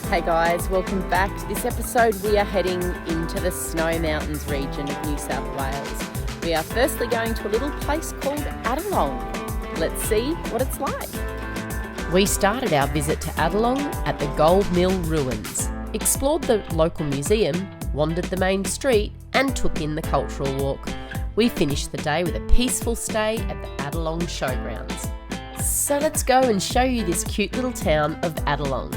Hey guys, welcome back. This episode we are heading into the Snowy Mountains region of New South Wales. We are firstly going to a little place called Adalong. Let's see what it's like. We started our visit to Adalong at the Gold Mill Ruins, explored the local museum, wandered the main street and took in the cultural walk. We finished the day with a peaceful stay at the Adalong Showgrounds. So let's go and show you this cute little town of Adalong.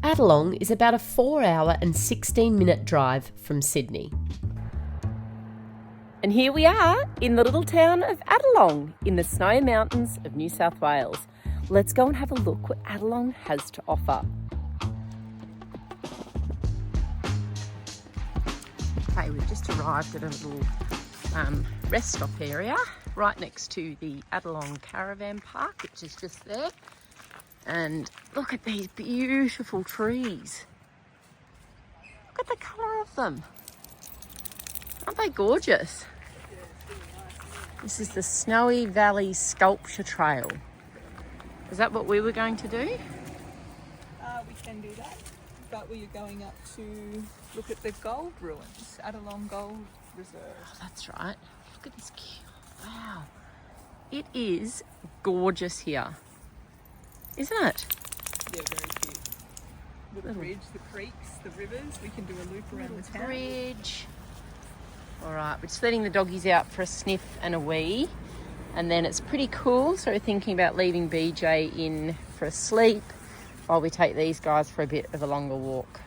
Adalong is about a 4-hour and 16-minute drive from Sydney. And here we are in the little town of Adalong in the Snowy Mountains of New South Wales. Let's go and have a look what Adalong has to offer. Okay, we've just arrived at a little rest stop area right next to the Adalong Caravan Park, which is just there. And look at these beautiful trees. Look at the colour of them. Aren't they gorgeous? This is the Snowy Valley Sculpture Trail. Is that what we were going to do? We can do that, but we are going up to look at the gold ruins, Adalong Gold Reserve. Oh, that's right. Look at this cute. Wow. It is gorgeous here. Isn't it? Yeah, very cute. Little bridge, the creeks, the rivers. We can do a loop around the town. Bridge. All right, we're just letting the doggies out for a sniff and a wee. And then it's pretty cool, so we're thinking about leaving BJ in for a sleep while we take these guys for a bit of a longer walk.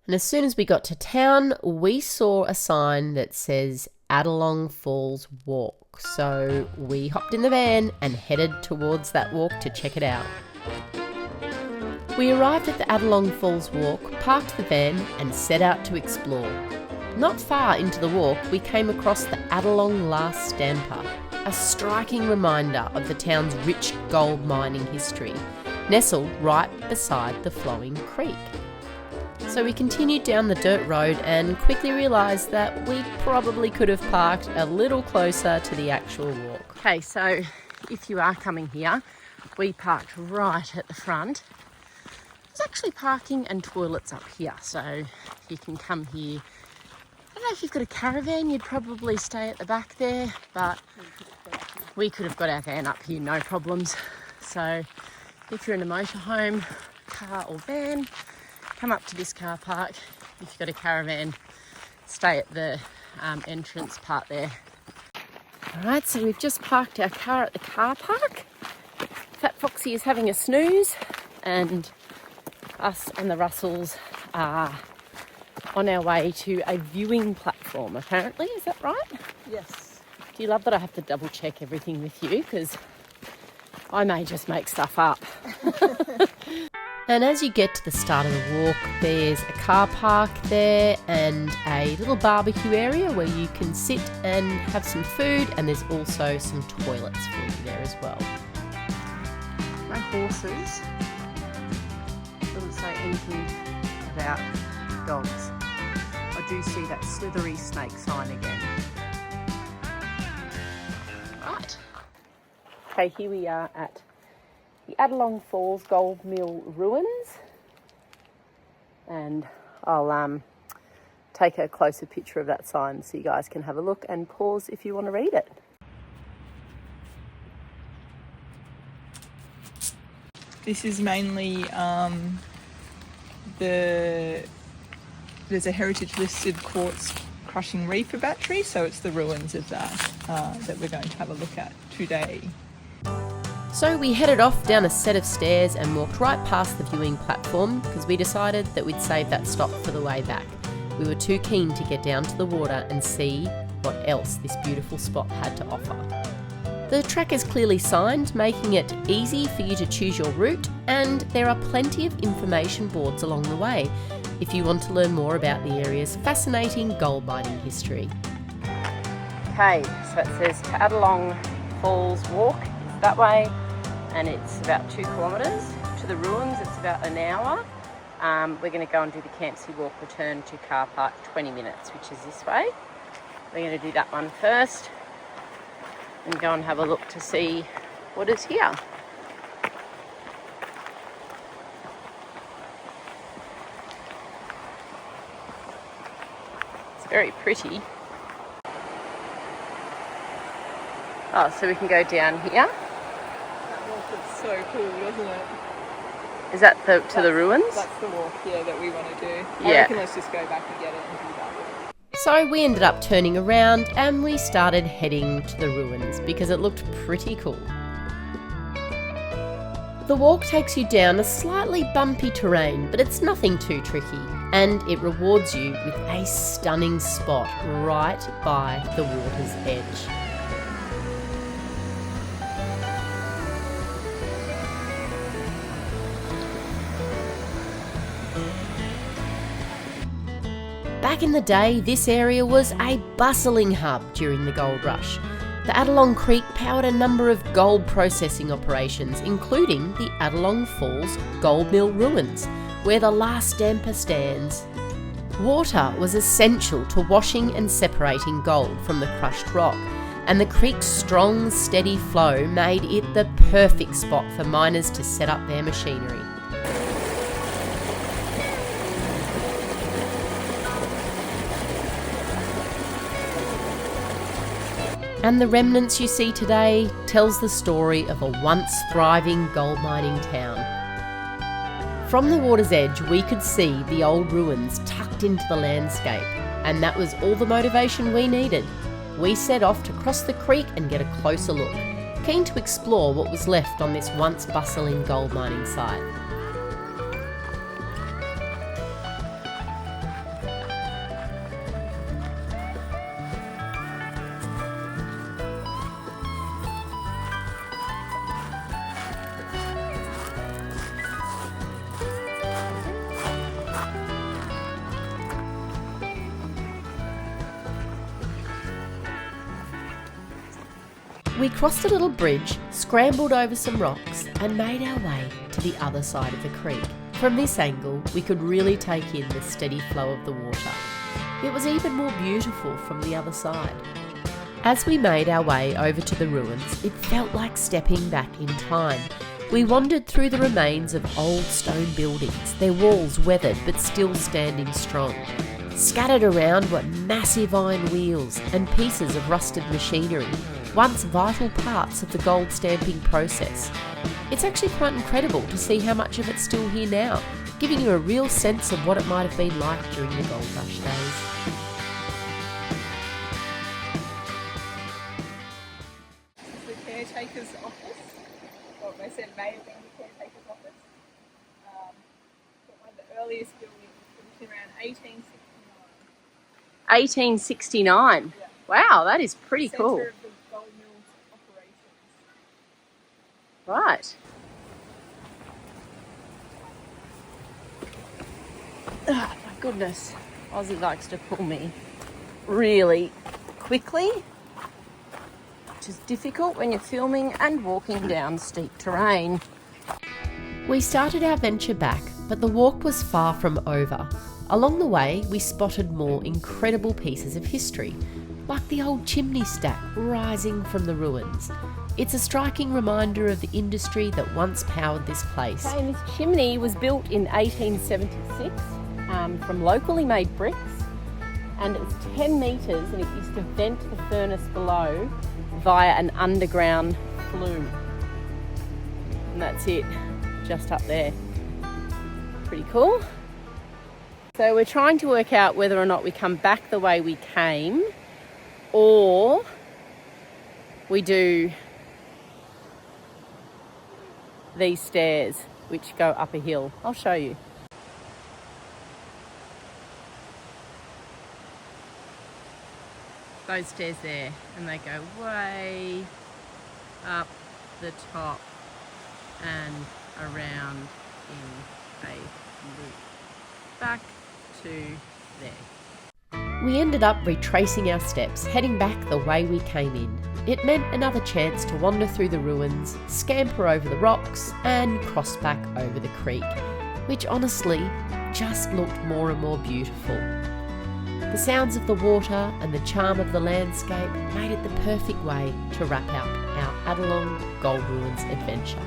And as soon as we got to town, we saw a sign that says Adalong Falls Walk. So we hopped in the van and headed towards that walk to check it out. We arrived at the Adalong Falls Walk, parked the van and set out to explore. Not far into the walk, we came across the Adalong Last Stamper, a striking reminder of the town's rich gold mining history, nestled right beside the flowing creek. So we continued down the dirt road and quickly realised that we probably could have parked a little closer to the actual walk. Okay, so if you are coming here, we parked right at the front. There's actually parking and toilets up here, so you can come here. I don't know if you've got a caravan, you'd probably stay at the back there, but we could have got our van up here, no problems. So if you're in a motorhome, car or van, come up to this car park. If you've got a caravan, stay at the entrance part there. All right, so we've just parked our car at the car park. Fat Foxy is having a snooze, and us and the Russells are on our way to a viewing platform, apparently. Is that right? Yes. Do you love that I have to double check everything with you? Because I may just make stuff up. And as you get to the start of the walk, there's a car park there and a little barbecue area where you can sit and have some food, and there's also some toilets for you there as well. No horses. Doesn't say anything about dogs. I do see that slithery snake sign again. Right. Okay, here we are at the Adalong Falls Gold Mill Ruins, and I'll take a closer picture of that sign so you guys can have a look and pause if you want to read it. This is mainly there's a heritage listed quartz crushing reefer battery, so it's the ruins of that that we're going to have a look at today. So we headed off down a set of stairs and walked right past the viewing platform because we decided that we'd save that stop for the way back. We were too keen to get down to the water and see what else this beautiful spot had to offer. The track is clearly signed, making it easy for you to choose your route, and there are plenty of information boards along the way if you want to learn more about the area's fascinating gold mining history. Okay, so it says to Adalong Falls Walk is that way, and it's about 2 kilometres. To the ruins it's about an hour. We're going to go and do the Campsie Walk return to car park 20 minutes, which is this way. We're going to do that one first and go and have a look to see what is here. It's very pretty. Oh, so we can go down here. That walk looks so cool, doesn't it? Is that to the ruins? That's the walk, yeah, that we want to do. Yeah. I reckon let's just go back and get it and do that. So we ended up turning around and we started heading to the ruins because it looked pretty cool. The walk takes you down a slightly bumpy terrain, but it's nothing too tricky, and it rewards you with a stunning spot right by the water's edge. Back in the day, this area was a bustling hub during the gold rush. The Adalong Creek powered a number of gold processing operations, including the Adalong Falls Gold Mill ruins, where the last damper stands. Water was essential to washing and separating gold from the crushed rock, and the creek's strong, steady flow made it the perfect spot for miners to set up their machinery. And the remnants you see today tells the story of a once thriving gold mining town. From the water's edge, we could see the old ruins tucked into the landscape, and that was all the motivation we needed. We set off to cross the creek and get a closer look, keen to explore what was left on this once bustling gold mining site. We crossed a little bridge, scrambled over some rocks, and made our way to the other side of the creek. From this angle, we could really take in the steady flow of the water. It was even more beautiful from the other side. As we made our way over to the ruins, it felt like stepping back in time. We wandered through the remains of old stone buildings, their walls weathered but still standing strong. Scattered around were massive iron wheels and pieces of rusted machinery, once vital parts of the gold stamping process. It's actually quite incredible to see how much of it's still here now, giving you a real sense of what it might have been like during the gold rush days. The caretaker's office, or they said may have been the caretaker's office. One of the earliest buildings was around 1869. 1869? Yeah. Wow, that is pretty Centre cool. of the gold mill's operations. Right. Oh my goodness. Aussie likes to pull me really quickly, which is difficult when you're filming and walking down steep terrain. We started our venture back, but the walk was far from over. Along the way, we spotted more incredible pieces of history, like the old chimney stack rising from the ruins. It's a striking reminder of the industry that once powered this place. Okay, this chimney was built in 1876 from locally made bricks, and it's 10 metres, and it used to vent the furnace below via an underground flume. And that's it, just up there. Pretty cool. So we're trying to work out whether or not we come back the way we came, or we do these stairs which go up a hill. I'll show you. Those stairs there, and they go way up the top and around in a loop back to there. We ended up retracing our steps, heading back the way we came in. It meant another chance to wander through the ruins, scamper over the rocks, and cross back over the creek, which honestly just looked more and more beautiful. The sounds of the water and the charm of the landscape made it the perfect way to wrap up our Adalong Gold Ruins adventure.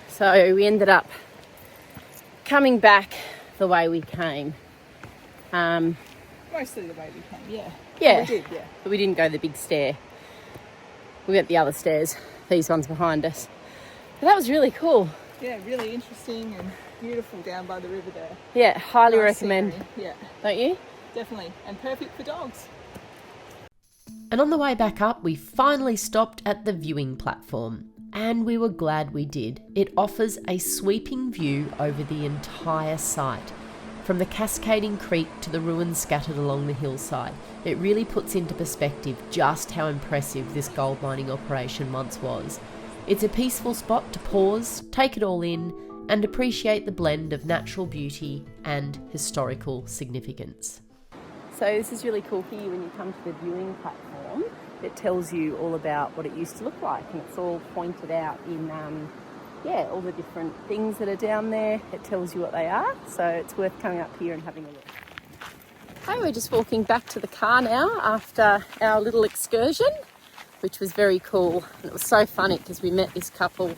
So we ended up coming back the way we came. Mostly the way we came, yeah. Yeah, We did, yeah. but we didn't go the big stair. We went the other stairs, these ones behind us. But that was really cool. Yeah, really interesting and beautiful down by the river there. Yeah, highly Nice recommend. scenery, yeah, Don't you? definitely. And perfect for dogs. And on the way back up, we finally stopped at the viewing platform. And we were glad we did. It offers a sweeping view over the entire site. From the cascading creek to the ruins scattered along the hillside, it really puts into perspective just how impressive this gold mining operation once was. It's a peaceful spot to pause, take it all in, and appreciate the blend of natural beauty and historical significance. So this is really cool here when you come to the viewing platform. It tells you all about what it used to look like, and it's all pointed out in all the different things that are down there. It tells you what they are, so it's worth coming up here and having a look. Okay, we're just walking back to the car now after our little excursion, which was very cool. And it was so funny because we met this couple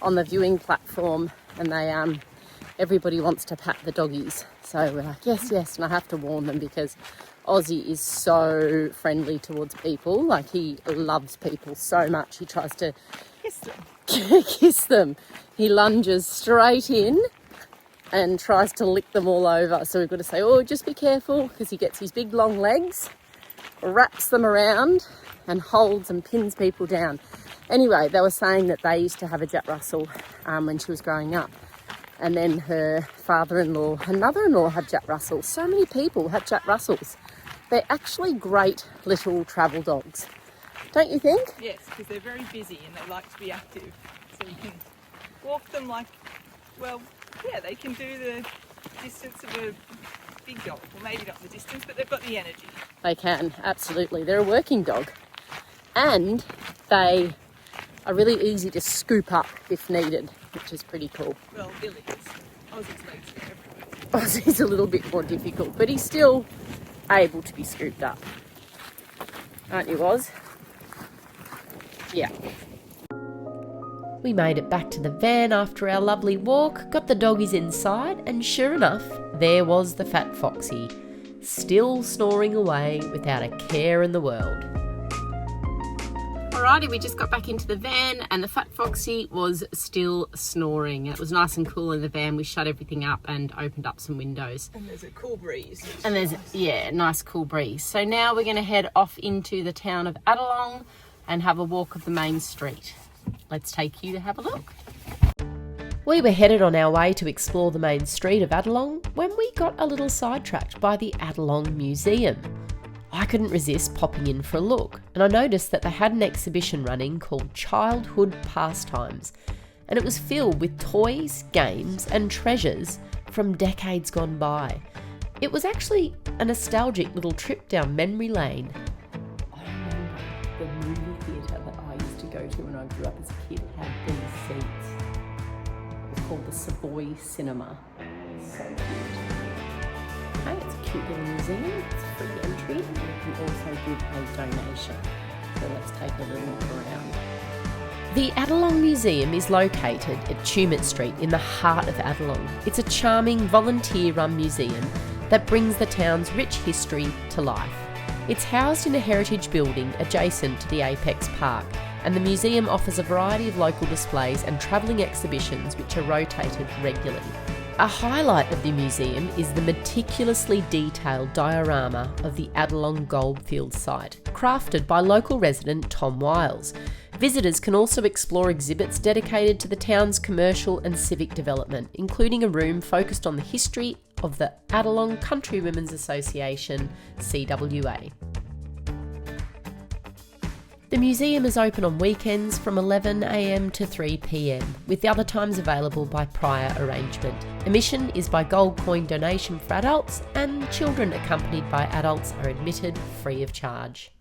on the viewing platform, and they everybody wants to pat the doggies. So we're like, yes, and I have to warn them because Aussie is so friendly towards people. Like, he loves people so much. He tries to kiss them. He lunges straight in and tries to lick them all over. So we've got to say, oh, just be careful, because he gets his big long legs, wraps them around and holds and pins people down. Anyway, they were saying that they used to have a Jack Russell when she was growing up. And then her father-in-law and mother-in-law had Jack Russells. So many people have Jack Russells. They're actually great little travel dogs. Don't you think? Yes, because they're very busy and they like to be active. So you can walk them like, well, yeah, they can do the distance of a big dog. Well, maybe not the distance, but they've got the energy. They can, absolutely. They're a working dog. And they are really easy to scoop up if needed, which is pretty cool. Well, Billy is. Aussie's legs are everywhere. Aussie's a little bit more difficult, but he's still able to be scooped up. Aren't you, Oz? Yeah. We made it back to the van after our lovely walk, got the doggies inside, and sure enough, there was the fat Foxy, still snoring away without a care in the world. Alrighty, we just got back into the van and the fat Foxy was still snoring. It was nice and cool in the van. We shut everything up and opened up some windows. And there's a cool breeze. And there's, nice cool breeze. So now we're going to head off into the town of Adalong and have a walk of the main street. Let's take you to have a look. We were headed on our way to explore the main street of Adalong when we got a little sidetracked by the Adalong Museum. I couldn't resist popping in for a look, and I noticed that they had an exhibition running called Childhood Pastimes, and it was filled with toys, games and treasures from decades gone by. It was actually a nostalgic little trip down memory lane. I remember the movie theatre that I used to go to when I grew up as a kid had these seats. It was called the Savoy Cinema. So cute. Okay, it's a cute little museum. It's free entry. You can also give a donation. So let's take a little look around. The Adalong Museum is located at Tumut Street in the heart of Adalong. It's a charming volunteer-run museum that brings the town's rich history to life. It's housed in a heritage building adjacent to the Apex Park, and the museum offers a variety of local displays and travelling exhibitions which are rotated regularly. A highlight of the museum is the meticulously detailed diorama of the Adalong Goldfield site, crafted by local resident Tom Wiles. Visitors can also explore exhibits dedicated to the town's commercial and civic development, including a room focused on the history of the Adalong Country Women's Association, CWA. The museum is open on weekends from 11 a.m. to 3 p.m, with the other times available by prior arrangement. Admission is by gold coin donation for adults, and children accompanied by adults are admitted free of charge.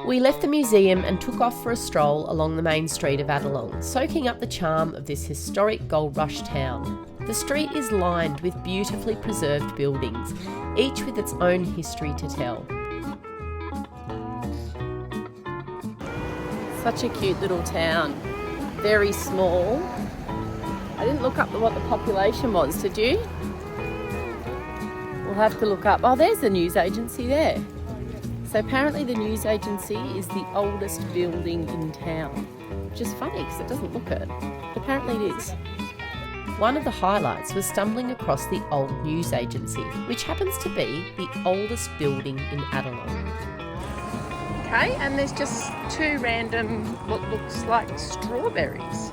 We left the museum and took off for a stroll along the main street of Adalong, soaking up the charm of this historic gold rush town. The street is lined with beautifully preserved buildings, each with its own history to tell. Such a cute little town, very small. I didn't look up what the population was, did you? We'll have to look up. Oh, there's the news agency there. So apparently the news agency is the oldest building in town, which is funny because it doesn't look it, but apparently it is. One of the highlights was stumbling across the old news agency, which happens to be the oldest building in Adalong. Okay, and there's just two random, what looks like strawberries.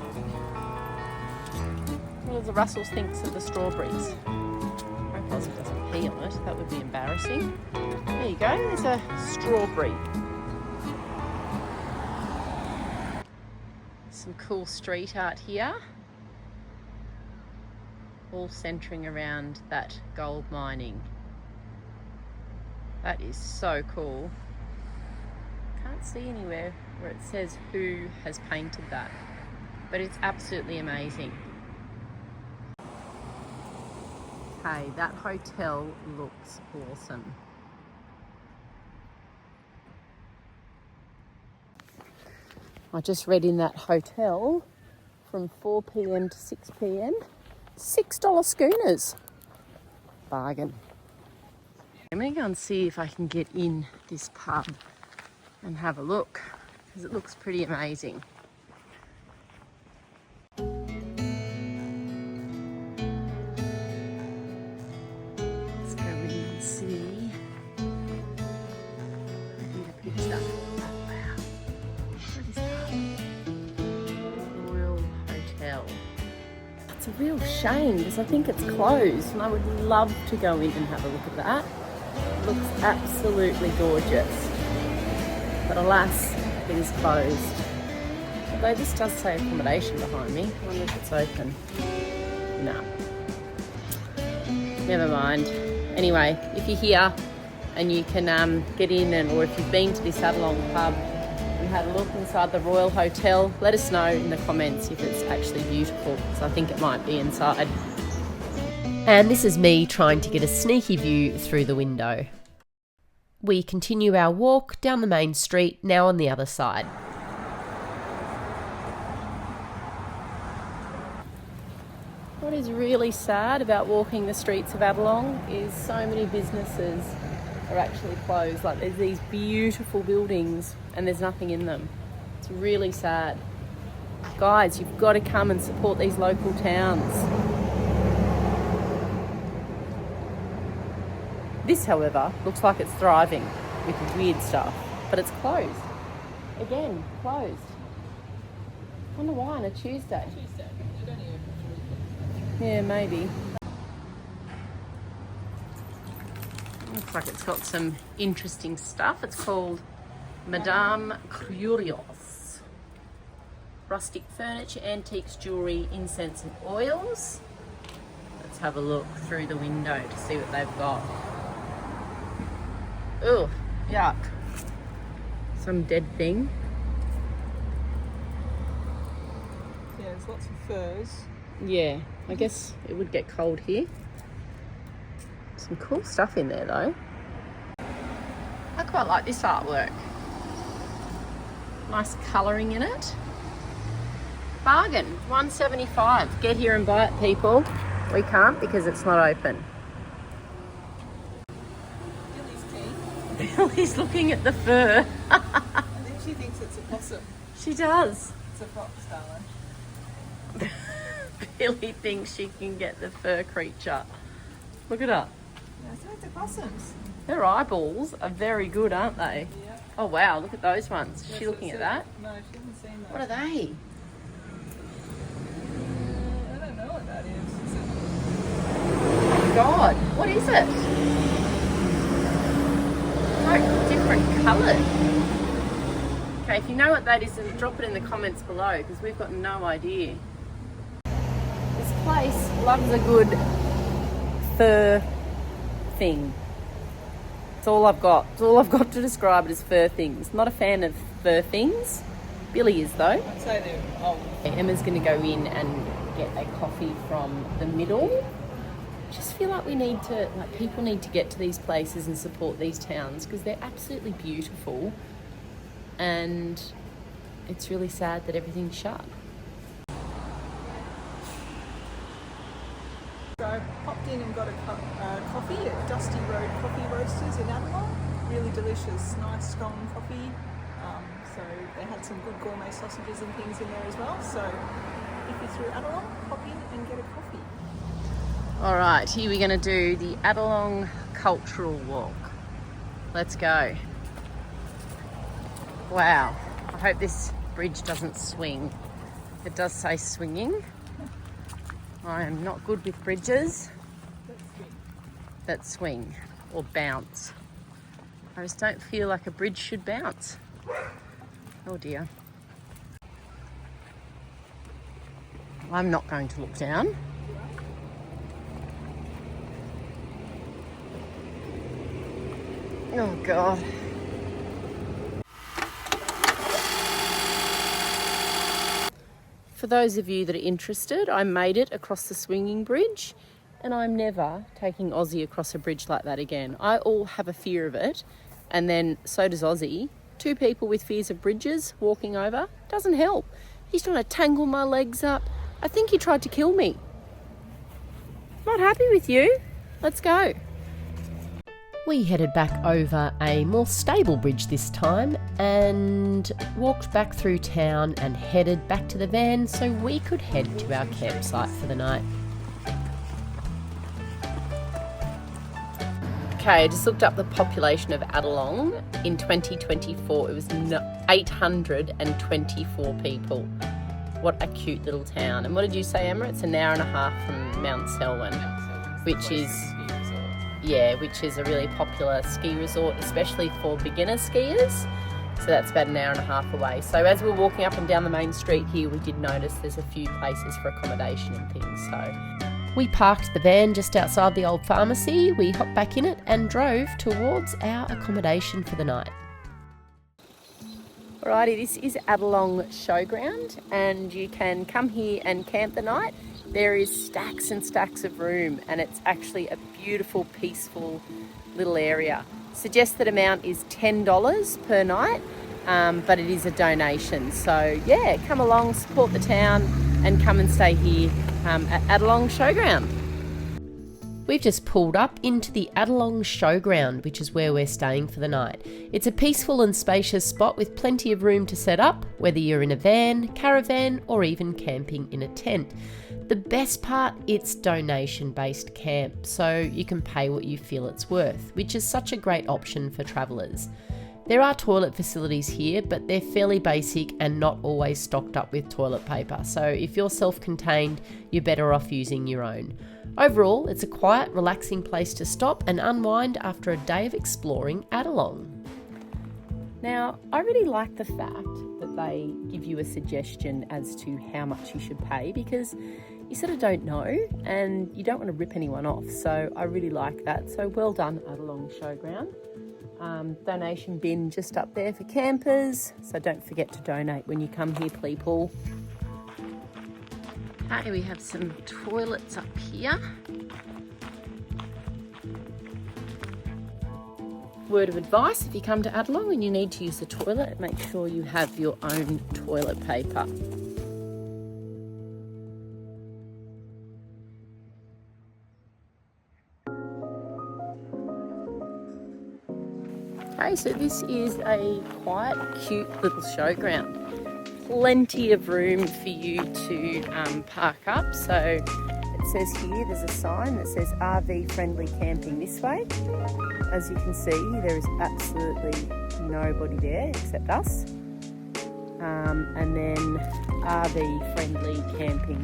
What does the Russells think of the strawberries? I hope Aussie doesn't pee on it, that would be embarrassing. There you go, there's a strawberry. Some cool street art here. All centering around that gold mining. That is so cool. Can't see anywhere where it says who has painted that, but it's absolutely amazing. Hey, that hotel looks awesome. I just read in that hotel from 4 p.m. to 6 p.m. $6 schooners. Bargain. I'm going to go and see if I can get in this pub and have a look, because it looks pretty amazing. Let's go in and see. I need a picture. Oh, wow. What is that? Royal Hotel. It's a real shame because I think it's closed and I would love to go in and have a look at that. It looks absolutely gorgeous. But alas, it is closed. Although this does say accommodation behind me. I wonder if it's open. No. Never mind. Anyway, if you're here and you can get in, or if you've been to this Adalong pub and had a look inside the Royal Hotel, let us know in the comments if it's actually beautiful, because I think it might be inside. And this is me trying to get a sneaky view through the window. We continue our walk down the main street, now on the other side. What is really sad about walking the streets of Adalong is so many businesses are actually closed. Like, there's these beautiful buildings and there's nothing in them. It's really sad. Guys, you've got to come and support these local towns. This, however, looks like it's thriving with weird stuff, but it's closed. Again, closed. I wonder why on a Tuesday. Tuesday. They don't even open Tuesday. Yeah, maybe. Looks like it's got some interesting stuff. It's called Madame Curios. Rustic furniture, antiques, jewellery, incense and oils. Let's have a look through the window to see what they've got. Ugh, yuck. Some dead thing. Yeah, there's lots of furs. Yeah, I guess it would get cold here. Some cool stuff in there though. I quite like this artwork. Nice colouring in it. Bargain, $1.75. Get here and buy it, people. We can't because it's not open. Billy's looking at the fur. I think she thinks it's a possum. She does. It's a fox, darling. Billy thinks she can get the fur creature. Look at her. Yeah, so it's a possums. Her eyeballs are very good, aren't they? Yeah. Oh wow, look at those ones. Is That's she looking what at that? No, she hasn't seen that. What are they? I don't know what that is. Oh my God, what is it? So different coloured. Okay, if you know what that is, then drop it in the comments below because we've got no idea. This place loves a good fur thing. It's all I've got. It's all I've got to describe it as fur things. Not a fan of fur things. Billy is though. I'd say they're old. Emma's going to go in and get a coffee from the middle. Just feel like people need to get to these places and support these towns because they're absolutely beautiful, and it's really sad that everything's shut. So I popped in and got a coffee at Dusty Road Coffee Roasters in Adalong. Really delicious, nice strong coffee. So they had some good gourmet sausages and things in there as well. So if you're through Adalong, pop in and get a coffee. All right, here we're going to do the Adalong Cultural Walk. Let's go. Wow, I hope this bridge doesn't swing. It does say swinging. I am not good with bridges that swing or bounce. I just don't feel like a bridge should bounce. Oh dear. I'm not going to look down. Oh God. For those of you that are interested, I made it across the swinging bridge, and I'm never taking Aussie across a bridge like that again. I all have a fear of it, and then so does Aussie. Two people with fears of bridges walking over doesn't help. He's trying to tangle my legs up. I think he tried to kill me. Not happy with you. Let's go. We headed back over a more stable bridge this time and walked back through town and headed back to the van so we could head to our campsite for the night. Okay, I just looked up the population of Adalong. In 2024, it was 824 people. What a cute little town. And what did you say, Emma? It's an hour and a half from Mount Selwyn, which is a really popular ski resort, especially for beginner skiers. So that's about an hour and a half away. So as we're walking up and down the main street here, we did notice there's a few places for accommodation and things. So we parked the van just outside the old pharmacy, we hopped back in it and drove towards our accommodation for the night. Alrighty, this is Adalong Showground, and you can come here and camp the night. There is stacks and stacks of room, and it's actually a beautiful, peaceful little area. Suggested amount is $10 per night, but it is a donation. So yeah, come along, support the town, and come and stay here at Adalong Showground. We've just pulled up into the Adalong Showground, which is where we're staying for the night. It's a peaceful and spacious spot with plenty of room to set up, whether you're in a van, caravan, or even camping in a tent. The best part, it's donation-based camp, so you can pay what you feel it's worth, which is such a great option for travellers. There are toilet facilities here, but they're fairly basic and not always stocked up with toilet paper, so if you're self-contained, you're better off using your own. Overall, it's a quiet, relaxing place to stop and unwind after a day of exploring Adalong. Now, I really like the fact that they give you a suggestion as to how much you should pay, because you sort of don't know and you don't want to rip anyone off. So I really like that. So well done, Adalong Showground. Donation bin just up there for campers. So don't forget to donate when you come here, people. Okay, we have some toilets up here. Word of advice, if you come to Adalong and you need to use the toilet, make sure you have your own toilet paper. Okay, so this is a quite cute little showground. Plenty of room for you to park up. So it says here, there's a sign that says RV friendly camping this way. As you can see, there is absolutely nobody there except us. And then RV friendly camping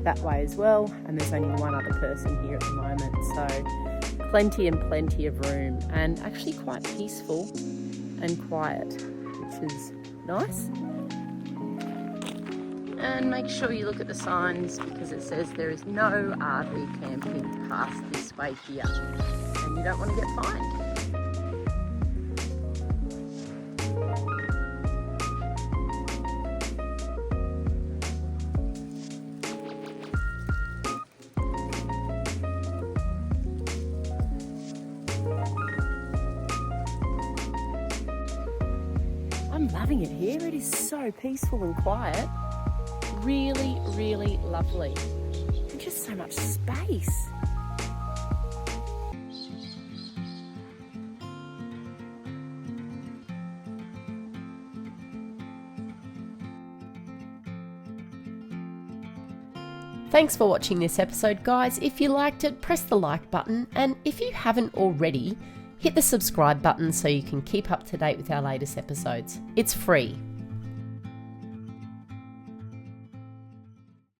that way as well. And there's only one other person here at the moment. So plenty and plenty of room, and actually quite peaceful and quiet, which is nice. And make sure you look at the signs, because it says there is no RV camping past this way here, and you don't want to get fined. I'm loving it here. It is so peaceful and quiet. Really, really lovely. And just so much space. Thanks for watching this episode, guys. If you liked it, press the like button, and if you haven't already, hit the subscribe button so you can keep up to date with our latest episodes. It's free.